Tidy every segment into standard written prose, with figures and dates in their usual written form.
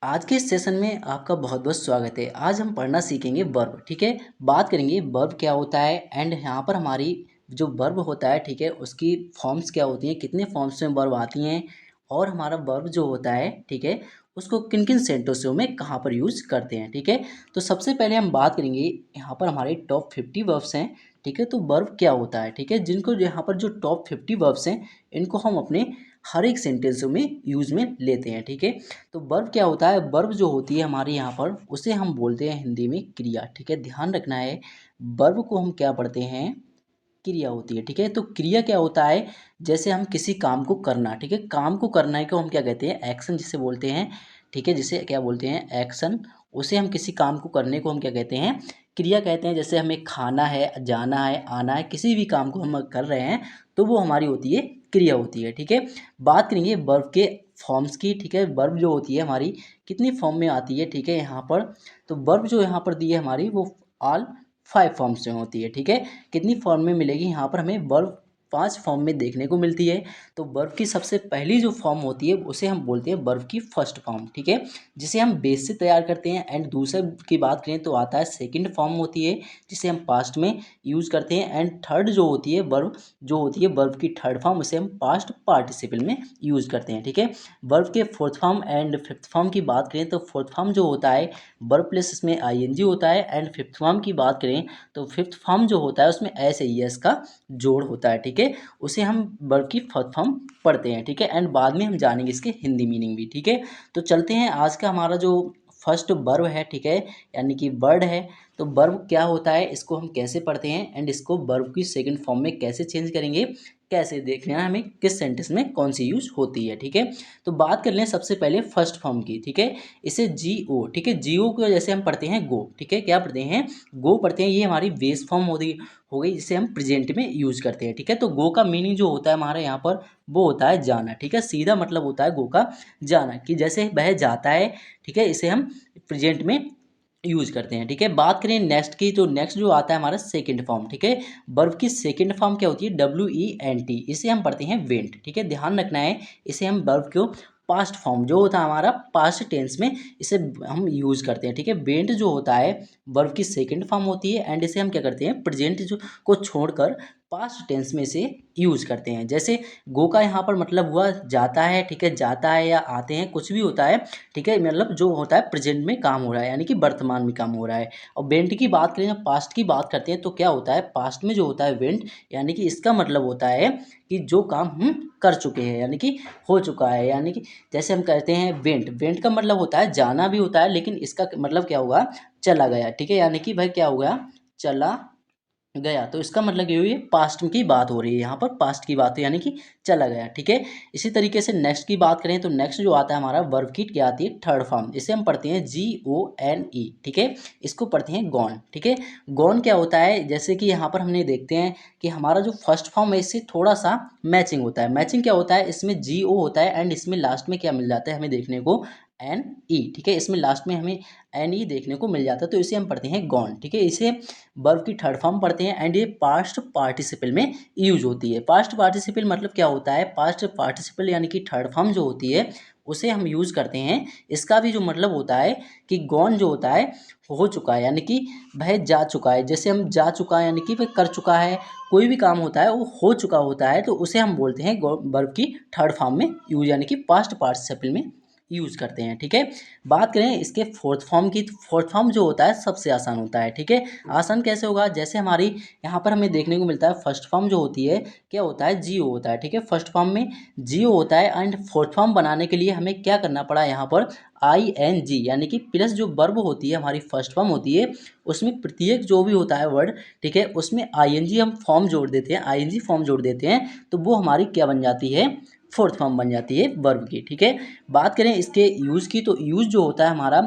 आज के इस सेशन में आपका बहुत बहुत स्वागत है। आज हम पढ़ना सीखेंगे वर्ब। ठीक है, बात करेंगे वर्ब क्या होता है एंड यहाँ पर हमारी जो वर्ब होता है, ठीक है, उसकी फॉर्म्स क्या होती हैं, कितने फॉर्म्स में वर्ब आती हैं और हमारा वर्ब जो होता है, ठीक है, उसको किन किन सेंटेंसों में कहाँ पर यूज़ करते हैं। ठीक है, तो सबसे पहले हम बात करेंगे यहाँ पर हमारे टॉप 50 वर्ब्स हैं। ठीक है, तो वर्ब क्या होता है, ठीक है, जिनको यहाँ पर जो टॉप 50 वर्ब्स हैं इनको हम अपने हर एक सेंटेंसों में यूज़ में लेते हैं। ठीक है, तो वर्ब क्या होता है, वर्ब जो होती है हमारे यहाँ पर उसे हम बोलते हैं हिंदी में क्रिया। ठीक है, ध्यान रखना है, वर्ब को हम क्या पढ़ते हैं, क्रिया होती है। ठीक है, तो क्रिया क्या होता है, जैसे हम किसी काम को करना, ठीक है, काम को करना है को हम क्या कहते हैं, एक्शन जिसे बोलते हैं। ठीक है, जिसे क्या बोलते हैं, एक्शन। उसे हम किसी काम को करने को हम क्या कहते हैं, क्रिया कहते हैं। जैसे हमें खाना है, जाना है, आना है, किसी भी काम को हम कर रहे हैं तो वो हमारी होती है क्रिया होती है। ठीक है, बात करेंगे वर्ब के फॉर्म्स की। ठीक है, वर्ब जो होती है हमारी कितनी फॉर्म में आती है, ठीक है, यहाँ पर तो वर्ब जो यहाँ पर दी है हमारी वो ऑल 5 फॉर्म्स में होती है। ठीक है, कितनी फॉर्म में मिलेगी, यहाँ पर हमें वर्ब 5 फॉर्म में देखने को मिलती है। तो वर्ब की सबसे पहली जो फॉर्म होती है उसे हम बोलते हैं वर्ब की फर्स्ट फॉर्म। ठीक है, जिसे हम बेस से तैयार करते हैं। एंड दूसरे की बात करें तो आता है सेकंड फॉर्म होती है जिसे हम पास्ट में यूज़ करते हैं। एंड थर्ड जो होती है वर्ब, जो होती है वर्ब की थर्ड फॉर्म, उसे हम पास्ट पार्टिसिपल में यूज़ करते हैं। ठीक है, वर्ब के fourth form and fifth form की बात करें तो फोर्थ फॉर्म जो होता है वर्ब प्लस इसमें आईएनजी होता है। एंड फिफ्थ फॉर्म की बात करें तो फिफ्थ फॉर्म जो होता है उसमें एस ए एस का जोड़ होता है। ठीक है, उसे हम वर्ब की फोर्थ फॉर्म पढ़ते हैं। ठीक है, एंड बाद में हम जानेंगे इसके हिंदी मीनिंग भी। ठीक है, तो चलते हैं आज का हमारा जो फर्स्ट वर्ब है, ठीक है, यानी कि वर्ड है। तो वर्ब क्या होता है, इसको हम कैसे पढ़ते हैं एंड इसको वर्ब की सेकंड फॉर्म में कैसे चेंज करेंगे, कैसे देखना है हमें किस सेंटेंस में कौन सी यूज होती है। ठीक है, तो बात कर लें सबसे पहले फर्स्ट फॉर्म की। ठीक है, इसे जी ओ, ठीक है, जी ओ को जैसे हम पढ़ते हैं गो। ठीक है, क्या पढ़ते हैं, गो पढ़ते हैं। ये हमारी बेस फॉर्म हो गई जिसे हम प्रेजेंट में यूज करते हैं। ठीक है, तो गो का मीनिंग जो होता है हमारे यहाँ पर वो होता है जाना। ठीक है, सीधा मतलब होता है गो का जाना, कि जैसे वह जाता है। ठीक है, इसे हम प्रेजेंट में यूज करते हैं। ठीक है, बात करें नेक्स्ट की, तो नेक्स्ट जो आता है हमारा सेकंड फॉर्म। ठीक है, वर्ब की सेकंड फॉर्म क्या होती है, डब्ल्यू ई एन टी, इसे हम पढ़ते हैं वेंट। ठीक है, ध्यान रखना है, इसे हम वर्ब को पास्ट फॉर्म जो होता है हमारा पास्ट टेंस में इसे हम यूज करते हैं। ठीक है, वेंट जो होता है वर्ब की सेकंड फॉर्म होती है। एंड इसे हम क्या करते हैं, प्रेजेंट जो को छोड़कर पास्ट टेंस में इसे यूज करते हैं। जैसे गो का यहाँ पर मतलब हुआ जाता है। ठीक है, जाता है या आते हैं, कुछ भी होता है। ठीक है, मतलब जो होता है प्रेजेंट में काम हो रहा है, यानी कि वर्तमान में काम हो रहा है। और वेंट की बात करें, जब पास्ट की बात करते हैं तो क्या होता है, पास्ट में जो होता है वेंट, यानी कि इसका मतलब होता है कि जो काम हम कर चुके हैं, यानी कि हो चुका है। यानी कि जैसे हम कहते हैं वेंट, वेंट का मतलब होता है जाना भी होता है, लेकिन इसका मतलब क्या होगा, चला गया। ठीक है, यानी कि भाई क्या हो गया, चला गया। तो इसका मतलब ये हुई पास्ट की बात हो रही है, यहाँ पर पास्ट की बात है, यानी कि चला गया। ठीक है, इसी तरीके से नेक्स्ट की बात करें तो नेक्स्ट जो आता है हमारा वर्ब की क्या आती है, थर्ड फॉर्म, इसे हम पढ़ते हैं जी ओ एन ई। ठीक है, इसको पढ़ते हैं गॉन। ठीक है, गॉन क्या होता है, जैसे कि यहाँ पर हमने देखते हैं कि हमारा जो फर्स्ट फॉर्म है इससे थोड़ा सा मैचिंग होता है। मैचिंग क्या होता है, इसमें जी ओ होता है एंड इसमें लास्ट में क्या मिल जाता है हमें देखने को, एन ई। ठीक है, इसमें लास्ट में हमें एन ई देखने को मिल जाता है, तो इसे हम पढ़ते हैं गॉन। ठीक है, इसे वर्ब की थर्ड फॉर्म पढ़ते हैं एंड ये पास्ट पार्टिसिपल में यूज होती है। पास्ट पार्टिसिपल मतलब क्या होता है, पास्ट पार्टिसिपल यानी कि थर्ड फॉर्म जो होती है उसे हम यूज करते हैं। इसका भी जो मतलब होता है कि गॉन जो होता है हो चुका है, यानी कि वह जा चुका है। जैसे हम जा चुका है यानी कि वह कर चुका है, कोई भी काम होता है वो हो चुका होता है, तो उसे हम बोलते हैं वर्ब की थर्ड फॉर्म में यूज, यानी कि पास्ट पार्टिसिपल में यूज करते हैं। ठीक है, बात करें इसके फोर्थ फॉर्म की, तो फोर्थ फॉर्म जो होता है सबसे आसान होता है। ठीक है, आसान कैसे होगा, जैसे हमारी यहाँ पर हमें देखने को मिलता है फर्स्ट फॉर्म जो होती है क्या होता है, जियो होता है। ठीक है, फर्स्ट फॉर्म में जियो होता है एंड फोर्थ फॉर्म बनाने के लिए हमें क्या करना पड़ा, यहाँ पर आई एन जी, यानी कि प्लस जो वर्ब होती है हमारी फर्स्ट फॉर्म होती है उसमें प्रत्येक जो भी होता है वर्ड, ठीक है, उसमें आई एन जी हम फॉर्म जोड़ देते हैं, आई एन जी फॉर्म जोड़ देते हैं, तो वो हमारी क्या बन जाती है, फोर्थ फॉर्म बन जाती है वर्ब की। ठीक है, बात करें इसके यूज़ की, तो यूज़ जो होता है हमारा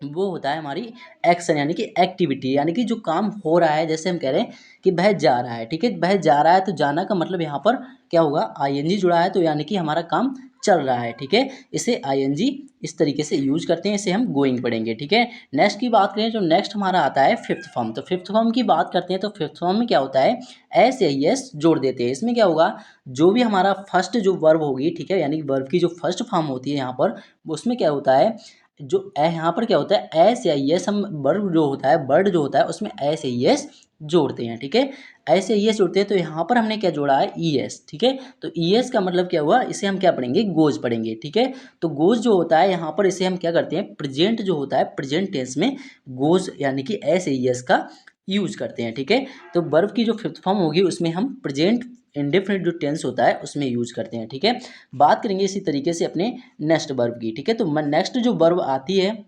वो होता है हमारी एक्शन, यानी कि एक्टिविटी, यानी कि जो काम हो रहा है। जैसे हम कह रहे हैं कि वह जा रहा है। ठीक है, वह जा रहा है, तो जाना का मतलब यहाँ पर क्या होगा, आईएनजी जुड़ा है, तो यानी कि हमारा काम चल रहा है। ठीक है, इसे आईएनजी इस तरीके से यूज करते हैं, इसे हम गोइंग पढ़ेंगे। ठीक है, नेक्स्ट की बात करें, जो नेक्स्ट हमारा आता है फिफ्थ फॉर्म। तो फिफ्थ फॉर्म की बात करते हैं तो फिफ्थ फॉर्म में क्या होता है, एस या एस जोड़ देते हैं। इसमें क्या होगा, जो भी हमारा फर्स्ट जो वर्ब होगी, ठीक है, यानी वर्ब की जो फर्स्ट फॉर्म होती है यहाँ पर उसमें क्या होता है, जो यहाँ पर क्या होता है एस या यस, हम वर्ब जो होता है बर्ड जो होता है उसमें एस या यस जोड़ते हैं, ठीक है। एस या यस जोड़ते हैं तो यहाँ पर हमने क्या जोड़ा है ई एस, ठीक है। तो ई एस का मतलब क्या हुआ, इसे हम क्या पढ़ेंगे गोज पढ़ेंगे, ठीक है। तो गोज जो होता है यहाँ पर इसे हम क्या करते हैं प्रेजेंट जो होता है प्रेजेंट टेंस में गोज यानी कि एस या यस का यूज करते हैं, ठीक है। तो वर्ब की जो फिफ्थ फॉर्म होगी उसमें हम प्रेजेंट इंडेफिनिट जो टेंस होता है उसमें यूज करते हैं, ठीक है। बात करेंगे इसी तरीके से अपने नेक्स्ट वर्ब की, ठीक है। तो नेक्स्ट जो वर्ब आती है,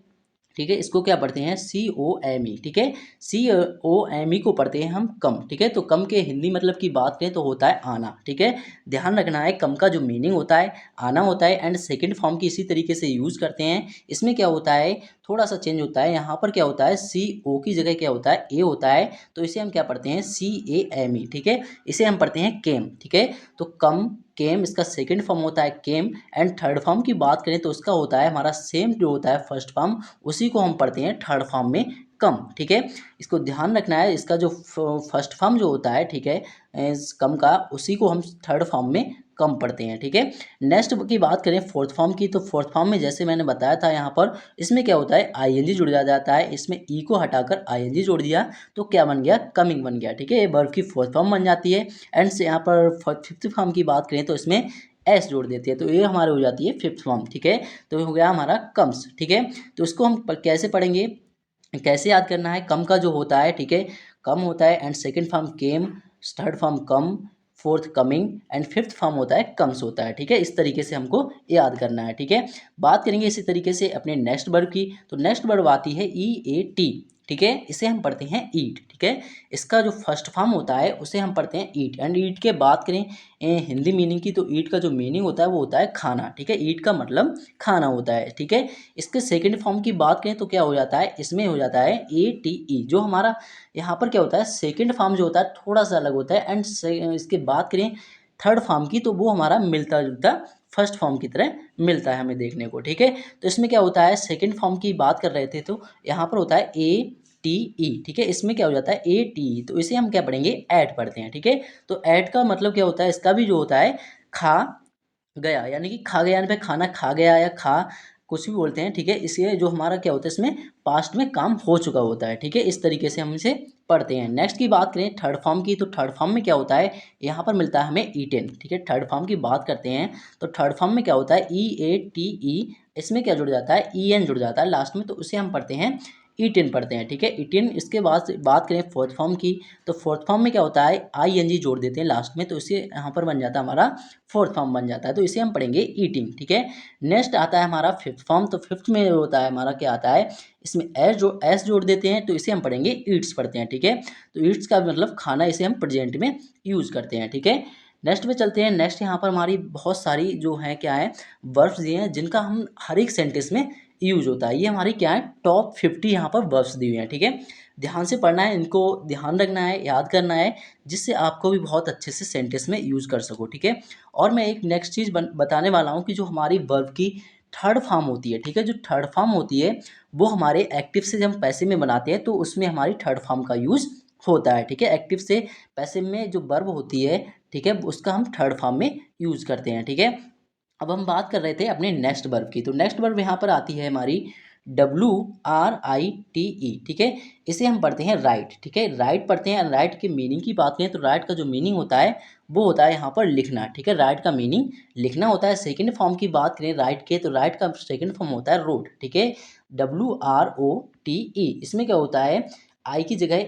ठीक है, इसको क्या पढ़ते हैं सी ओ एम ई, ठीक है। सी ओ एम ई को पढ़ते हैं हम कम, ठीक है। तो कम के हिंदी मतलब की बात करें तो होता है आना, ठीक है। ध्यान रखना है कम का जो मीनिंग होता है आना होता है, एंड सेकंड फॉर्म की इसी तरीके से यूज करते हैं। इसमें क्या होता है थोड़ा सा चेंज होता है, यहाँ पर क्या होता है सी ओ की जगह क्या होता है ए होता है, तो इसे हम क्या पढ़ते हैं सी ए एम ई, ठीक है। इसे हम पढ़ते हैं केम, ठीक है। तो कम केम इसका सेकंड फॉर्म होता है केम, एंड थर्ड फॉर्म की बात करें तो उसका होता है हमारा सेम जो होता है फर्स्ट फॉर्म, उसी को हम पढ़ते हैं थर्ड फॉर्म में कम, ठीक है। इसको ध्यान रखना है, इसका जो फर्स्ट फॉर्म जो होता है, ठीक है, इस कम का उसी को हम थर्ड फॉर्म में कम पढ़ते हैं, ठीक है। नेक्स्ट की बात करें फोर्थ फॉर्म की, तो फोर्थ फॉर्म में जैसे मैंने बताया था यहाँ पर इसमें क्या होता है आईएनजी जुड़ जाता है, इसमें ई को हटाकर आईएनजी जोड़ दिया तो क्या बन गया कमिंग बन गया, ठीक है। ये वर्ब की फोर्थ फॉर्म बन जाती है। एंड से यहाँ पर फिफ्थ फॉर्म की बात करें तो इसमें एस जोड़ देती है, तो ये हमारे हो जाती है फिफ्थ फॉर्म, ठीक है। तो ये हो गया हमारा कम्स, ठीक है। तो इसको हम कैसे पढ़ेंगे, कैसे याद करना है, कम का जो होता है, ठीक है, कम होता है, and second form came, third form come, fourth coming, and fifth form होता है कम्स होता है, ठीक है। इस तरीके से हमको याद करना है, ठीक है। बात करेंगे इसी तरीके से अपने नेक्स्ट वर्ब की, तो नेक्स्ट वर्ब आती है ई ए टी, ठीक है। इसे हम पढ़ते हैं ईट, ठीक है। इसका जो फर्स्ट फॉर्म होता है उसे हम पढ़ते हैं ईट, एंड ईट के बात करें हिंदी मीनिंग की, तो ईट का जो मीनिंग होता है वो होता है खाना, ठीक है। ईट का मतलब खाना होता है, ठीक है। इसके सेकंड फॉर्म की बात करें तो क्या हो जाता है इसमें हो जाता है ए टी ई, जो हमारा यहाँ पर क्या होता है सेकंड फॉर्म जो होता है थोड़ा सा अलग होता है, एंड इसके बात करें थर्ड फॉर्म की तो वो हमारा मिलता जुलता फर्स्ट फॉर्म की तरह मिलता है हमें देखने को, ठीक है। तो इसमें क्या होता है सेकंड फॉर्म की बात कर रहे थे तो यहाँ पर होता है ए टी ई, ठीक है। इसमें क्या हो जाता है ए टी ई, तो इसे हम क्या पढ़ेंगे ऐड पढ़ते हैं, ठीक है। तो ऐड का मतलब क्या होता है इसका भी जो होता है खा गया, यानी कि खा गया यानी पे खाना खा गया या खा कुछ भी बोलते हैं, ठीक है। इसलिए जो हमारा क्या होता है इसमें पास्ट में काम हो चुका होता है, ठीक है। इस तरीके से हम इसे पढ़ते हैं। नेक्स्ट की बात करें थर्ड फॉर्म की, तो थर्ड फॉर्म में क्या होता है यहाँ पर मिलता है हमें ईटेन, ठीक है। थर्ड फॉर्म की बात करते हैं तो थर्ड फॉर्म में क्या होता है ई ए टी ई, इसमें क्या जुड़ जाता है ई एन जुड़ जाता है लास्ट में, तो उसे हम पढ़ते हैं ईटेन पढ़ते हैं, ठीक है ईटेन। इसके बाद बात करें फोर्थ फॉर्म की, तो फोर्थ फॉर्म में क्या होता है आई एन जी जोड़ देते हैं लास्ट में, तो इसे यहाँ पर बन जाता है हमारा फोर्थ फॉर्म बन जाता है, तो इसे हम पढ़ेंगे ईटिंग, ठीक है। नेक्स्ट आता है हमारा फिफ्थ फॉर्म, तो फिफ्थ में होता है हमारा क्या आता है इसमें एस जोड़ देते हैं, तो इसे हम पढ़ेंगे ईट्स पढ़ते हैं, ठीक है। तो ईट्स का मतलब खाना, इसे हम प्रेजेंट में यूज करते हैं, ठीक है। नेक्स्ट पे चलते हैं। नेक्स्ट यहाँ पर हमारी बहुत सारी जो है क्या है वर्ब्स दिए हैं जिनका हम हर एक सेंटेंस में यूज होता है। ये हमारी क्या है टॉप 50 यहाँ पर वर्ब्स दी हुई हैं, ठीक है। ध्यान से पढ़ना है, इनको ध्यान रखना है, याद करना है, जिससे आपको भी बहुत अच्छे से सेंटेंस में यूज़ कर सको, ठीक है। और मैं एक नेक्स्ट चीज़ बताने वाला हूँ कि जो हमारी वर्ब की थर्ड फॉर्म होती है, ठीक है, जो थर्ड फॉर्म होती है वो हमारे एक्टिव से जब हम पैसिव में बनाते हैं तो उसमें हमारी थर्ड फॉर्म का यूज़ होता है, ठीक है। एक्टिव से पैसिव में जो वर्ब होती है, ठीक है, उसका हम थर्ड फॉर्म में यूज़ करते हैं, ठीक है। अब हम बात कर रहे थे अपने नेक्स्ट वर्ब की, तो नेक्स्ट वर्ब यहाँ पर आती है हमारी WRITE, ठीक है। इसे हम पढ़ते हैं राइट, ठीक है, राइट पढ़ते हैं। राइट के मीनिंग की बात करें तो राइट का जो मीनिंग होता है वो होता है यहाँ पर लिखना, ठीक है। राइट का मीनिंग लिखना होता है। सेकंड फॉर्म की बात करें राइट के, तो राइट का सेकंड फॉर्म होता है रोट, ठीक है, WROTE। इसमें क्या होता है आई की जगह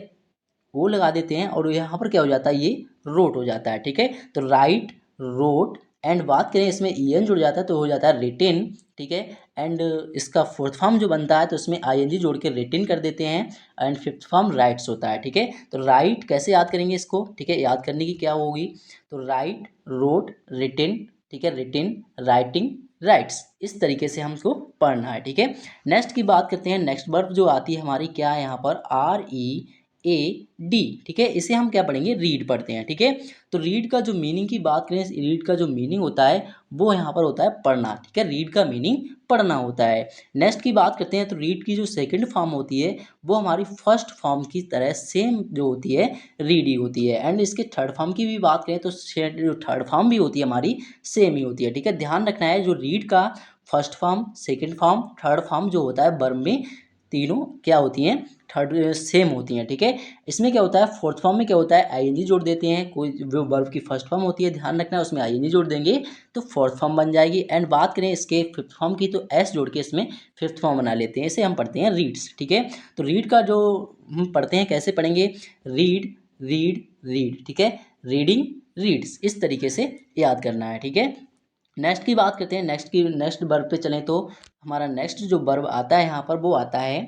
वो लगा देते हैं और यहाँ पर क्या हो जाता है ये रोट हो जाता है, ठीक है। तो राइट रोट, एंड बात करें इसमें ई एन जुड़ जाता है तो हो जाता है रिटेन, ठीक है। एंड इसका फोर्थ फॉर्म जो बनता है तो उसमें आई एन जी जोड़ के रिटेन कर देते हैं, एंड फिफ्थ फॉर्म राइट्स होता है, ठीक है। तो राइट कैसे याद करेंगे इसको, ठीक है, याद करने की क्या होगी, तो राइट रोट रिटेन, ठीक है, रिटेन राइटिंग राइट्स, इस तरीके से हमको पढ़ना है, ठीक है। नेक्स्ट की बात करते हैं। नेक्स्ट वर्ब जो आती है हमारी क्या है यहाँ पर READ, ठीक है। इसे हम क्या पढ़ेंगे रीड पढ़ते हैं, ठीक है। तो रीड का जो मीनिंग की बात करें, रीड का जो मीनिंग होता है वो यहाँ पर होता है पढ़ना, ठीक है। रीड का मीनिंग पढ़ना होता है। नेक्स्ट की बात करते हैं तो रीड की जो सेकंड फॉर्म होती है वो हमारी फर्स्ट फॉर्म की तरह सेम जो होती है रीड ही होती है। एंड इसके थर्ड फॉर्म की भी बात करें तो जो थर्ड फॉर्म भी होती है हमारी सेम ही होती है, ठीक है। ध्यान रखना है जो रीड का first form, second form, third form जो होता है वर्ब में, तीनों क्या होती हैं, थर्ड सेम होती हैं, ठीक है। इसमें क्या होता है, फोर्थ फॉर्म में क्या होता है, आईएनजी जोड़ देते हैं, कोई जो वर्ब की फर्स्ट फॉर्म होती है ध्यान रखना है उसमें आईएनजी जोड़ देंगे तो फोर्थ फॉर्म बन जाएगी। एंड बात करें इसके फिफ्थ फॉर्म की तो एस जोड़ के इसमें फिफ्थ फॉर्म बना लेते हैं, इसे हम पढ़ते हैं रीड्स, ठीक है। तो रीड का जो हम पढ़ते हैं कैसे पढ़ेंगे, रीड रीड रीड, ठीक है, रीडिंग रीड्स, इस तरीके से याद करना है, ठीक है। नेक्स्ट की बात करते हैं, नेक्स्ट वर्ब पे चलें तो हमारा नेक्स्ट जो वर्ब आता है यहाँ पर वो आता है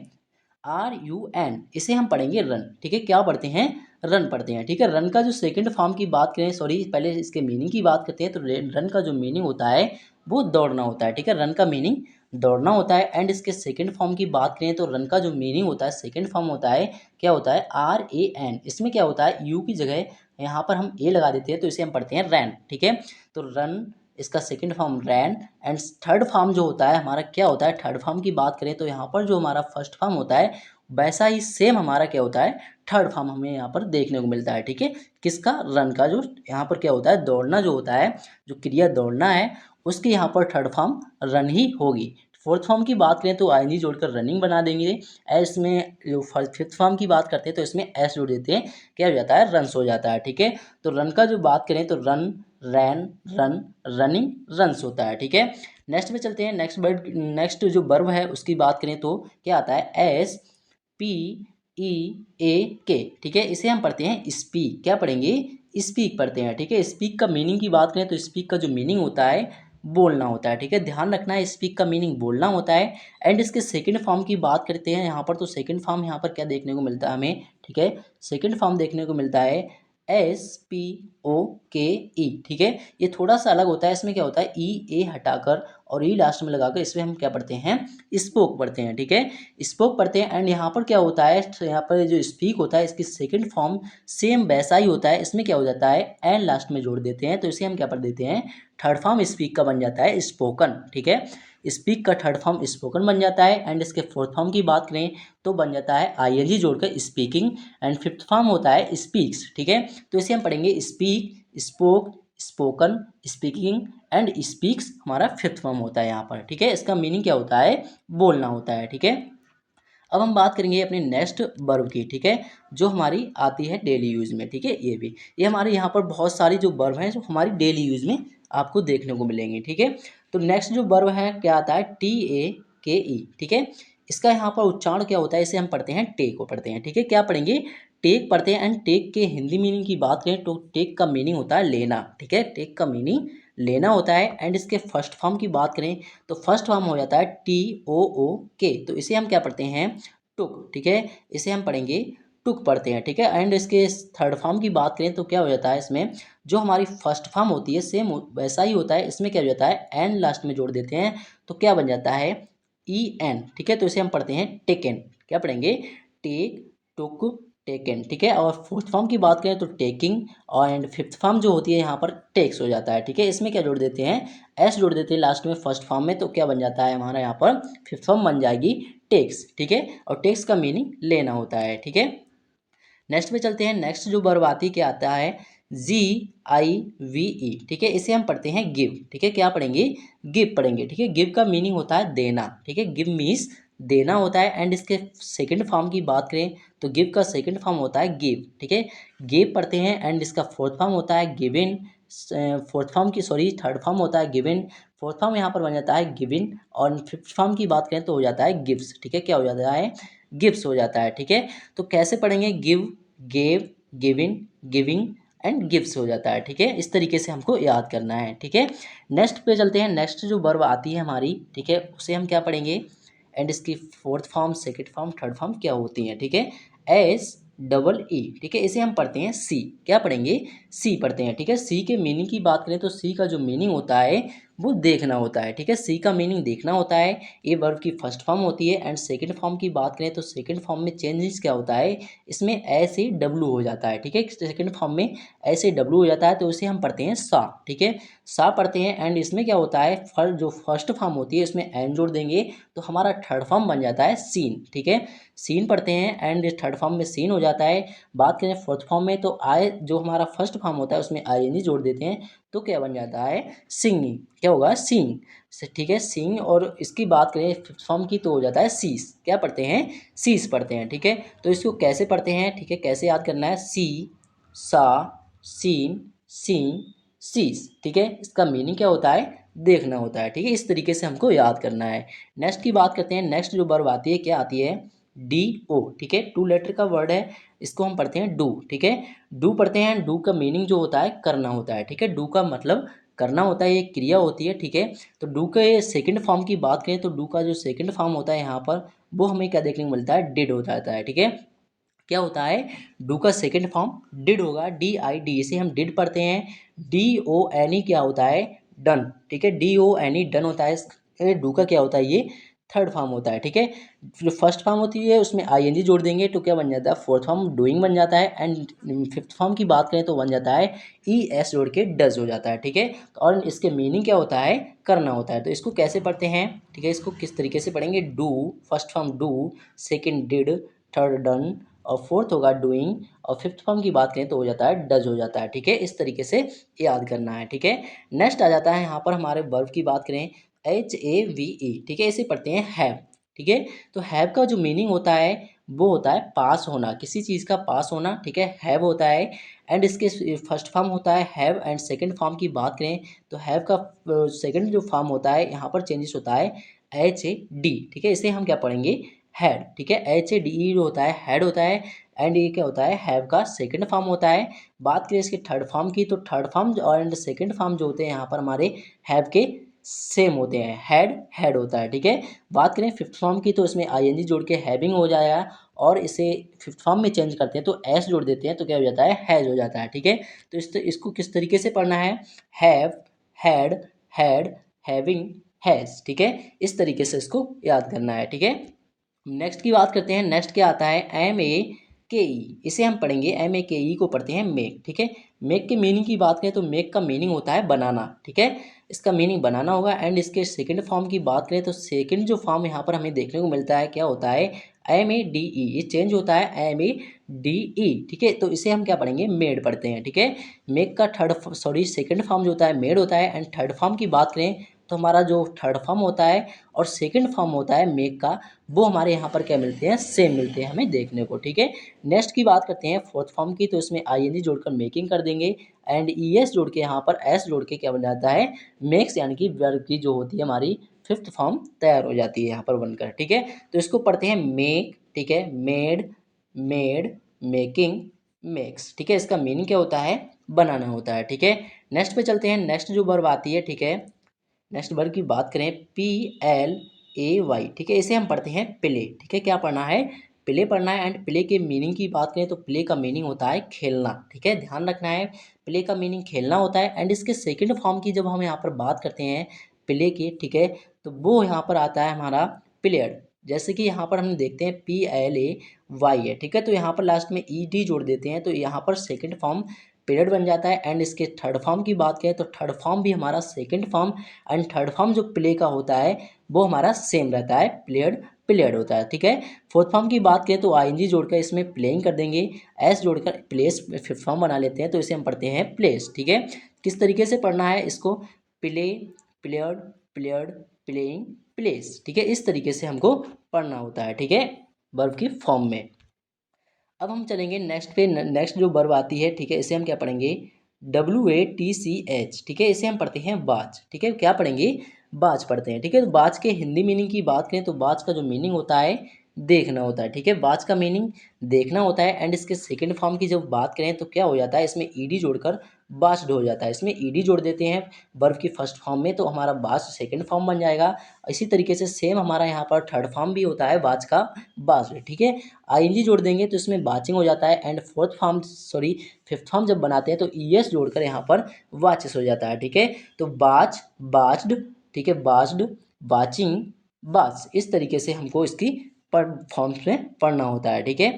RUN, इसे हम पढ़ेंगे रन, ठीक है। क्या पढ़ते हैं, रन पढ़ते हैं, ठीक है। रन का जो सेकंड फॉर्म की बात करें, सॉरी पहले इसके मीनिंग की बात करते हैं, तो रन का जो मीनिंग होता है वो दौड़ना होता है, ठीक है। रन का मीनिंग दौड़ना होता है। एंड इसके सेकंड फॉर्म की बात करें तो रन का जो मीनिंग होता है सेकंड फॉर्म होता है, क्या होता है, RAN। इसमें क्या होता है, यू की जगह यहाँ पर हम ए लगा देते हैं तो इसे हम पढ़ते हैं रैन, ठीक है। तो रन इसका second form ran. And third form जो होता है हमारा क्या होता है, थर्ड फॉर्म की बात करें तो यहाँ पर जो हमारा फर्स्ट फॉर्म होता है वैसा ही सेम हमारा क्या होता है, थर्ड फॉर्म हमें यहाँ पर देखने को मिलता है, ठीक है। किसका, रन का, जो यहाँ पर क्या होता है, दौड़ना जो होता है, जो क्रिया दौड़ना है उसकी यहाँ पर थर्ड फॉर्म रन ही होगी। फोर्थ फॉर्म की बात करें तो आईएनजी जोड़कर रनिंग बना देंगे। एस में जो फिफ्थ फॉर्म की बात करते हैं तो इसमें एस जोड़ देते हैं, क्या हो जाता है, रन्स हो जाता है, ठीक है। तो रन का जो बात करें तो रन, रैन, रन, रनिंग, रन्स होता है, ठीक है। नेक्स्ट में चलते हैं, नेक्स्ट जो वर्ब है उसकी बात करें तो क्या आता है, SPEAK, ठीक है। इसे हम पढ़ते हैं स्पीक, क्या पढ़ेंगे, स्पीक पढ़ते हैं, ठीक है। स्पीक का मीनिंग की बात करें तो स्पीक का जो मीनिंग होता है बोलना होता है, ठीक है। ध्यान रखना है स्पीक का मीनिंग बोलना होता है। एंड इसके सेकंड फॉर्म की बात करते हैं यहाँ पर, तो सेकंड फॉर्म यहाँ पर क्या देखने को मिलता है हमें, ठीक है। सेकंड फॉर्म देखने को मिलता है SPOKE, ठीक है। ये थोड़ा सा अलग होता है, इसमें क्या होता है, E A हटाकर और ई लास्ट में लगाकर इसमें हम क्या पढ़ते हैं, स्पोक पढ़ते हैं, ठीक है। स्पोक पढ़ते हैं। एंड यहाँ पर क्या होता है, यहाँ पर जो स्पीक होता है इसकी सेकंड फॉर्म सेम वैसा ही होता है, इसमें क्या हो जाता है, एन लास्ट में जोड़ देते हैं तो इसे हम क्या पढ़ देते हैं, थर्ड फॉर्म स्पीक का बन जाता है स्पोकन, ठीक है। स्पीक का थर्ड फॉर्म स्पोकन बन जाता है। एंड इसके फोर्थ फॉर्म की बात करें तो बन जाता है आईएनजी जोड़कर स्पीकिंग। एंड फिफ्थ फॉर्म होता है स्पीक्स, ठीक है। तो इसे हम पढ़ेंगे speak, spoke, spoken, speaking and speaks, हमारा फिफ्थ फॉर्म होता है यहाँ पर, ठीक है। इसका मीनिंग क्या होता है, बोलना होता है, ठीक है। अब हम बात करेंगे अपने नेक्स्ट वर्ब की, ठीक है, जो हमारी आती है डेली यूज में, ठीक है। ये हमारे यहाँ पर बहुत सारी जो वर्ब हैं जो हमारी डेली यूज में आपको देखने को मिलेंगे, ठीक है। तो नेक्स्ट जो वर्ब है क्या आता है, TAKE, ठीक है। इसका यहाँ पर उच्चारण क्या होता है, इसे हम पढ़ते हैं टेक को पढ़ते हैं, ठीक है। क्या पढ़ेंगे, टेक पढ़ते हैं। एंड टेक के हिंदी मीनिंग की बात करें तो टेक का मीनिंग होता है लेना, ठीक है। टेक का मीनिंग लेना होता है। एंड इसके फर्स्ट फॉर्म की बात करें तो फर्स्ट फॉर्म हो जाता है TOOK, तो इसे हम क्या पढ़ते हैं, टुक, ठीक है। इसे हम पढ़ेंगे टुक पढ़ते हैं, ठीक है। एंड इसके थर्ड फॉर्म की बात करें तो क्या हो जाता है, इसमें जो हमारी फर्स्ट फॉर्म होती है सेम वैसा ही होता है, इसमें क्या हो जाता है, एन लास्ट में जोड़ देते हैं तो क्या बन जाता है, EN, ठीक है। तो इसे हम पढ़ते हैं टेकन, क्या पढ़ेंगे, टेक, टुक, टेकन, ठीक है। और फोर्थ फॉर्म की बात करें तो टेकिंग। और एंड फिफ्थ फॉर्म जो होती है यहाँ पर टेक्स हो जाता है, ठीक है। इसमें क्या जोड़ देते हैं, एस जोड़ देते हैं लास्ट में फर्स्ट फॉर्म में, तो क्या बन जाता है हमारा यहाँ पर फिफ्थ फॉर्म बन जाएगी टेक्स, ठीक है। और टेक्स का मीनिंग लेना होता है, ठीक है। नेक्स्ट पे चलते हैं, नेक्स्ट जो वर्ब आती क्या आता है, GIVE, ठीक है। इसे हम पढ़ते हैं गिव, ठीक है। क्या पढ़ेंगे, गिव पढ़ेंगे, ठीक है। गिव का मीनिंग होता है देना, ठीक है। गिव मीन्स देना होता है। एंड इसके सेकंड फॉर्म की बात करें तो गिव का सेकंड फॉर्म होता है गिव, ठीक है। गिव पढ़ते हैं। एंड इसका फोर्थ फॉर्म होता है गिविन, फोर्थ फॉर्म की सॉरी थर्ड फॉर्म होता है गिविन, फोर्थ फॉर्म यहाँ पर बन जाता है गिविन। और फिफ्थ फॉर्म की बात करें तो हो जाता है गिव्स, ठीक है। क्या हो जाता है, गिव्स हो जाता है, ठीक है। तो कैसे पढ़ेंगे, give, gave, given, giving and gives हो जाता है, ठीक है। इस तरीके से हमको याद करना है, ठीक है। नेक्स्ट पे चलते हैं, नेक्स्ट जो वर्ब आती है हमारी, ठीक है, उसे हम क्या पढ़ेंगे। एंड इसकी fourth form, second form, third form क्या होती हैं, ठीक है। SEE, ठीक है। इसे हम पढ़ते हैं सी, क्या पढ़ेंगे, सी पढ़ते हैं, ठीक है। सी के मीनिंग की बात करें तो सी का जो मीनिंग होता है वो देखना होता है, ठीक है। सी का मीनिंग देखना होता है। ये वर्ब की फर्स्ट फॉर्म होती है। एंड सेकंड फॉर्म की बात करें तो सेकंड फॉर्म में चेंजेस क्या होता है, इसमें ऐसे डब्लू हो जाता है, ठीक है। सेकंड फॉर्म में ऐसे डब्लू हो जाता है तो उसे हम पढ़ते हैं सा, ठीक है। सा पढ़ते हैं। एंड इसमें क्या होता है, जो फर्स्ट फॉर्म होती है इसमें एन जोड़ देंगे तो हमारा थर्ड फॉर्म बन जाता है सीन, ठीक है। सीन पढ़ते हैं। एंड थर्ड फॉर्म में सीन हो जाता है। बात करें फोर्थ फॉर्म में तो आई, जो हमारा फर्स्ट फॉर्म होता है उसमें आईएनजी जोड़ देते हैं तो क्या बन जाता है सिंगिंग, क्या होगा सीइंग, ठीक है सीइंग। और इसकी बात करें फिफ्थ फॉर्म की तो हो जाता है सीस, क्या पढ़ते हैं सीस पढ़ते हैं, ठीक है। तो इसको कैसे पढ़ते हैं, ठीक है, कैसे याद करना है, सी सा सीन सीन सीस, ठीक है। इसका मीनिंग क्या होता है, देखना होता है, ठीक है। इस तरीके से हमको याद करना है। नेक्स्ट की बात करते हैं, नेक्स्ट जो वर्ब आती है क्या आती है, डी ओ, ठीक है, 2 लेटर का वर्ड है, इसको हम पढ़ते हैं डू, ठीक है। डू पढ़ते हैं, डू का मीनिंग जो होता है करना होता है, ठीक है। डू का मतलब करना होता है, ये क्रिया होती है, ठीक है। तो डू के सेकंड फॉर्म की बात करें तो डू का जो सेकंड फॉर्म होता है यहाँ पर वो हमें क्या देखने को मिलता है, डिड हो जाता है, ठीक है। क्या होता है, डू का सेकंड फॉर्म डिड होगा, डी आई डी, इसे हम डिड पढ़ते हैं। डी ओ एन ई क्या होता है, डन, ठीक है, D O N E done होता है। डू का क्या होता है, ये थर्ड फॉर्म होता है, ठीक है। जो फर्स्ट फॉर्म होती है उसमें आई एन जी जोड़ देंगे तो क्या बन जाता है, फोर्थ फॉर्म डूइंग बन जाता है। एंड फिफ्थ फॉर्म की बात करें तो बन जाता है ई एस जोड़ के डज हो जाता है, ठीक है। और इसके मीनिंग क्या होता है, करना होता है। तो इसको कैसे पढ़ते हैं, ठीक है, इसको किस तरीके से पढ़ेंगे, do first form do, second did, third done, और फोर्थ होगा डूइंग, और फिफ्थ फॉर्म की बात करें तो हो जाता है डज हो जाता है, ठीक है। इस तरीके से याद करना है, ठीक है। नेक्स्ट आ जाता है यहाँ पर हमारे वर्ब की बात करें, एच ए वी ई, ठीक है, इसे पढ़ते हैं हैव, ठीक है। तो हैव का जो मीनिंग होता है वो होता है पास होना, किसी चीज़ का पास होना, ठीक है, हैव होता है। एंड इसके फर्स्ट फॉर्म होता है हैव, एंड सेकंड फॉर्म की बात करें तो हैव का सेकंड जो फॉर्म होता है यहाँ पर चेंजेस होता है एच ए डी, ठीक है, इसे हम क्या पढ़ेंगे हैड, ठीक है। एच ए डी ई जो होता है हैड होता है। एंड ये क्या होता है, हैव का सेकंड फॉर्म होता है। बात करें इसके थर्ड फॉर्म की तो थर्ड फॉर्म और एंड सेकंड फॉर्म जो होते हैं यहाँ पर हमारे हैव के सेम होते हैं, हैड हैड होता है, ठीक है। बात करें फिफ्थ फॉर्म की तो इसमें आई एन जी जोड़ के हैविंग हो जाएगा, और इसे फिफ्थ फॉर्म में चेंज करते हैं तो एस जोड़ देते हैं तो क्या हो जाता है हैज हो जाता है, ठीक है। तो इसको किस तरीके से पढ़ना है, have had had having has, ठीक है। इस तरीके से इसको याद करना है, ठीक है। नेक्स्ट की बात करते हैं, नेक्स्ट क्या आता है, एम ए के ई, इसे हम पढ़ेंगे एम ए के ई को पढ़ते हैं मेक, ठीक है। मेक के मीनिंग की बात करें तो मेक का मीनिंग होता है बनाना, ठीक है, इसका मीनिंग बनाना होगा। एंड इसके सेकंड फॉर्म की बात करें तो सेकंड जो फॉर्म यहाँ पर हमें देखने को मिलता है क्या होता है, एम ए डी ई, ये चेंज होता है एम ए डी ई, ठीक है। तो इसे हम क्या पढ़ेंगे, मेड पढ़ते हैं, ठीक है। मेक का सेकंड फॉर्म जो होता है मेड होता है। एंड थर्ड फॉर्म की बात करें तो हमारा जो थर्ड फॉर्म होता है और सेकंड फॉर्म होता है मेक का, वो हमारे यहाँ पर क्या मिलते हैं, सेम मिलते हैं हमें देखने को, ठीक है। नेक्स्ट की बात करते हैं फोर्थ फॉर्म की, तो इसमें आई एन जी जोड़कर मेकिंग कर देंगे, एंड ई एस जोड़ के यहाँ पर एस जोड़ के क्या बन जाता है मेक्स, यानी कि वर्ब की जो होती है हमारी फिफ्थ फॉर्म तैयार हो जाती है यहाँ पर बनकर, ठीक है। तो इसको पढ़ते हैं मेक, ठीक है, मेड मेड मेकिंग मेक्स, ठीक है। इसका मीनिंग क्या होता है, बनाना होता है, ठीक है। नेक्स्ट पे चलते हैं, नेक्स्ट जो वर्ब आती है, ठीक है, नेक्स्ट वर्ब की बात करें पी एल ए वाई, ठीक है, इसे हम पढ़ते हैं प्ले, ठीक है। क्या पढ़ना है, प्ले पढ़ना है। एंड प्ले के मीनिंग की बात करें तो प्ले का मीनिंग होता है खेलना, ठीक है, ध्यान रखना है, प्ले का मीनिंग खेलना होता है। एंड इसके सेकंड फॉर्म की जब हम यहाँ पर बात करते हैं प्ले की, ठीक है, तो वो यहाँ पर आता है हमारा प्लेयर, जैसे कि यहाँ पर हम देखते हैं पी एल ए वाई है, ठीक है। तो यहाँ पर लास्ट में ई डी जोड़ देते हैं तो यहाँ पर सेकंड फॉर्म पीरियड बन जाता है। एंड इसके थर्ड फॉर्म की बात करें तो थर्ड फॉर्म भी हमारा second form, and third form जो प्ले का होता है वो हमारा सेम रहता है, प्लेयर्ड प्लेयर्ड होता है, ठीक है। फोर्थ फॉर्म की बात करें तो आई एन जी जोड़कर इसमें प्लेइंग कर देंगे, एस जोड़कर प्लेस फिफ्थ फॉर्म बना लेते हैं तो इसे हम पढ़ते हैं प्लेस, ठीक है। किस तरीके से पढ़ना है इसको, प्ले प्लेयर्ड प्लेयर्ड प्लेइंग प्लेस, ठीक है, इस तरीके से हमको पढ़ना होता है, ठीक है, वर्ब की फॉर्म में। अब हम चलेंगे नेक्स्ट पे, नेक्स्ट जो वर्ब आती है, ठीक है, इसे हम क्या पढ़ेंगे, W A T C H, ठीक है, इसे हम पढ़ते हैं बाज, ठीक है, क्या पढ़ेंगे बाज पढ़ते हैं, ठीक है। तो बाज के हिंदी मीनिंग की बात करें तो बाज का जो मीनिंग होता है देखना होता है, ठीक है, बाज का मीनिंग देखना होता है। एंड इसके सेकंड फॉर्म की जब बात करें तो क्या हो जाता है, इसमें ईडी जोड़कर बास्ड हो जाता है, इसमें ईडी जोड़ देते हैं वर्ब की फर्स्ट फॉर्म में तो हमारा बाज सेकंड फॉर्म बन जाएगा। इसी तरीके से सेम हमारा यहाँ पर थर्ड फॉर्म भी होता है बाज का, बाज, ठीक है, आईएनजी जोड़ देंगे तो इसमें बाचिंग हो जाता है। एंड फिफ्थ फॉर्म जब बनाते हैं तो ईएस जोड़कर यहाँ पर वाचेस हो जाता है, ठीक है। तो बाच बाच्ड, ठीक है, बाच्ड बाचिंग बाच, इस तरीके से हमको इसकी फॉर्म्स में पढ़ना होता है, ठीक है।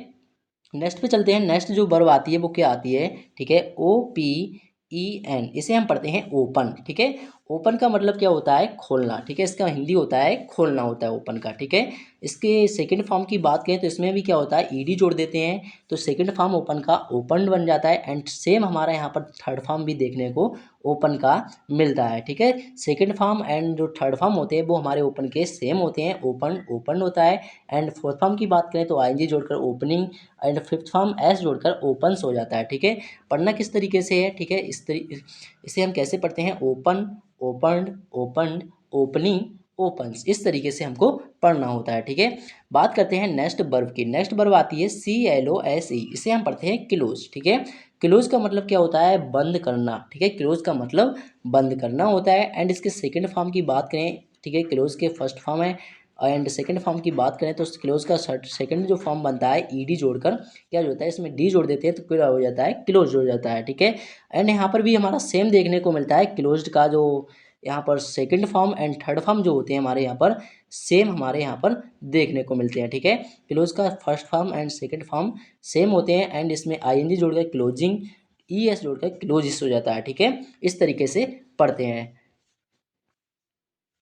नेक्स्ट पे चलते हैं, नेक्स्ट जो वर्ब आती है वो क्या आती है, ठीक है, ओ पी ई एन, इसे हम पढ़ते हैं ओपन, ठीक है। ओपन का मतलब क्या होता है, खोलना, ठीक है, इसका हिंदी होता है खोलना होता है ओपन का, ठीक है। इसके सेकंड फॉर्म की बात करें तो इसमें भी क्या होता है ईडी जोड़ देते हैं तो सेकंड फॉर्म ओपन का ओपन बन जाता है। एंड सेम हमारा यहाँ पर थर्ड फॉर्म भी देखने को ओपन का मिलता है, ठीक है। सेकंड फॉर्म एंड जो थर्ड फॉर्म होते हैं वो हमारे ओपन के सेम होते हैं, ओपन ओपन होता है। एंड फोर्थ फॉर्म की बात करें तो आईएनजी जोड़कर opening and fifth form S जोड़कर ओपन्स हो जाता है, ठीक है। पढ़ना किस तरीके से है, ठीक है, इसे हम कैसे पढ़ते हैं, open opened opened opening opens, इस तरीके से हमको पढ़ना होता है, ठीक है। बात करते हैं नेक्स्ट वर्ब की। नेक्स्ट वर्ब आती है CLOSE, इसे हम पढ़ते हैं क्लोज, ठीक है। क्लोज का मतलब क्या होता है, बंद करना, ठीक है। क्लोज का मतलब बंद करना होता है। एंड इसके सेकंड फॉर्म की बात करें, ठीक है, क्लोज के फर्स्ट फॉर्म है। एंड सेकंड फॉर्म की बात करें तो क्लोज का सेकंड जो फॉर्म बनता है ईडी जोड़कर क्या होता है, इसमें डी जोड़ देते हैं तो क्या हो जाता है, क्लोज हो जाता है, ठीक है। एंड यहाँ पर भी हमारा सेम देखने को मिलता है, क्लोज्ड का जो यहाँ पर second form and third form जो होते हैं हमारे यहाँ पर सेम हमारे यहाँ पर देखने को मिलते हैं, ठीक है। क्लोज का first form and second form same होते हैं। एंड इसमें आईएनजी जोड़कर क्लोजिंग, ES जोड़कर क्लोजिस हो जाता है, ठीक है। इस तरीके से पढ़ते हैं।